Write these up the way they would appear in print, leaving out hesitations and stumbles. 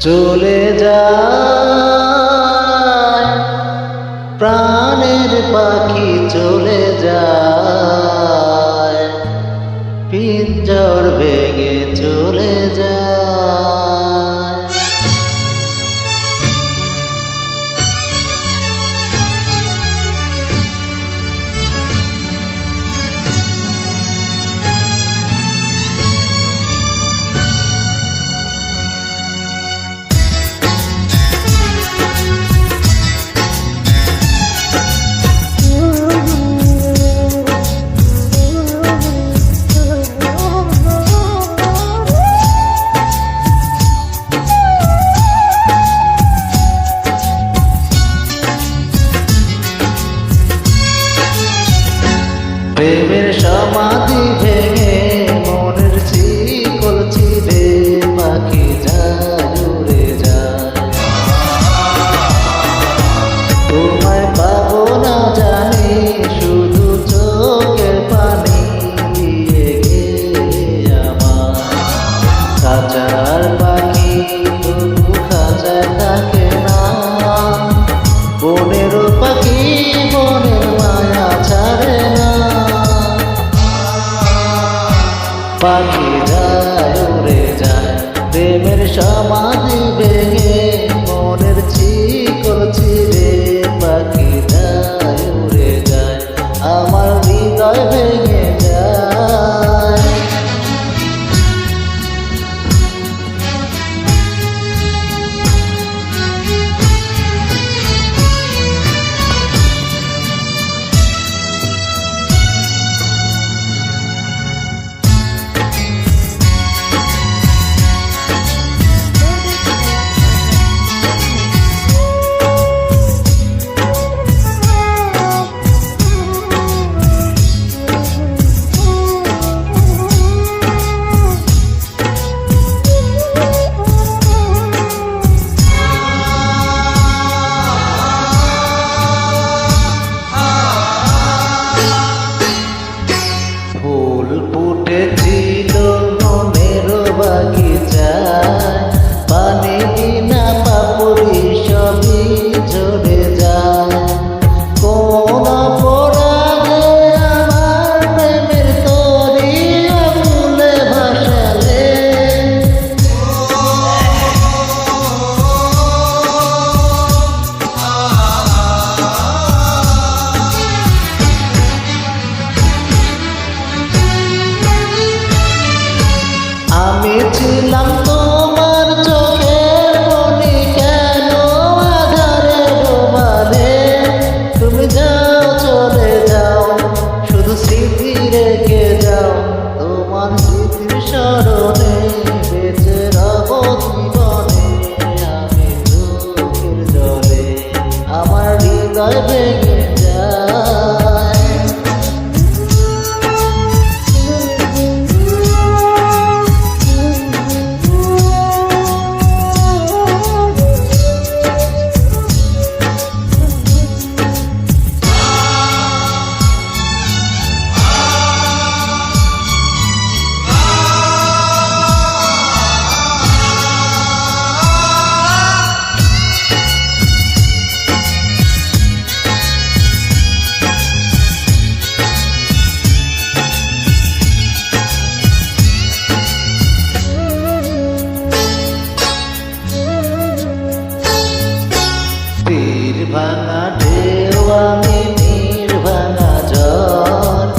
চলে যায় প্রাণের পাখি চলে যায়, পিঞ্জর ভেঙে চলে যায়। প্রেমের সমাধি ভেঙে মনের শিকল ছিঁড়ে পাখি যায় উড়ে যায়। তোমায় পাবো না জানি শুধু চোখের পানি দিয়ে গেলে আমার। খাঁচার পাখি তবু খাঁচায় থাকে না, বনের পাখি বনের মায়া ছাড়ে না। পাখি যায় উড়ে যায় প্রেমের সমাধি ভেঙে মনের শিকল ছিঁড়ে পাখি যায় উড়ে যায়, আমার হৃদয় ভেঙে যায়। ফুল ফুটেছিল মনের বাগিচায়, পানি বিনা পাপড়ি সবই ঝরে যায়। কোন অপরাধে আমার প্রেমের তরি ফুলে ভাসালে, আমি ছিলাম তোমার চোখের মনি, কেন আধারে ডোবালে। তুমি যাও চলে যাও শুধু স্মৃতি রেখে যাও, তোমার স্মৃতির স্মরণে বেঁচে রব জীবনে। আমি চোখের জলে আমার হৃদয় ভেঙে যায়। তীর ভাঙা ঢেউ আমি নীর ভাঙা ঝড়,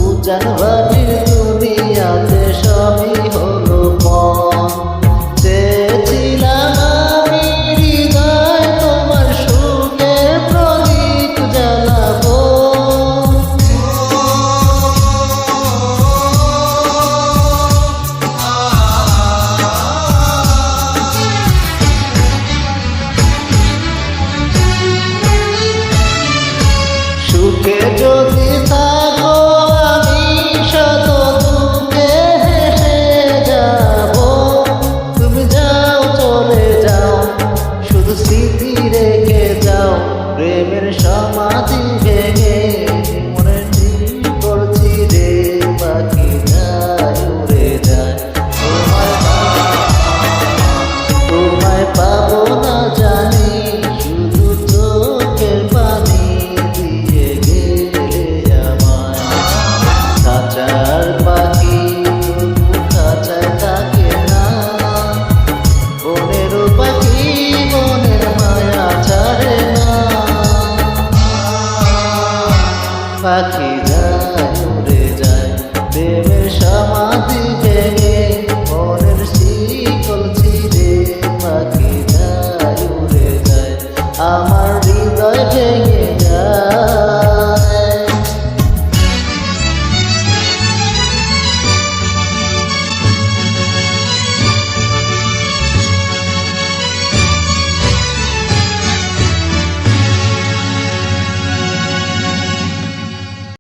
উজান বাড়ির দুনিয়াতে সবই হলো মন। চেয়েছিলাম আমি হৃদয় তোমার সুখের প্রদীপ জ্বালাবো, সুখে যদি থাকো আমি শত দুঃখে হেসে যাব। তুমি যাও চলে যাও শুধু স্মৃতি রেখে যাও, প্রেমের সমাধি ভেঙে মনের শিকল ছিঁড়ে পাখি যায় উড়ে যায়। তোমায় যাবো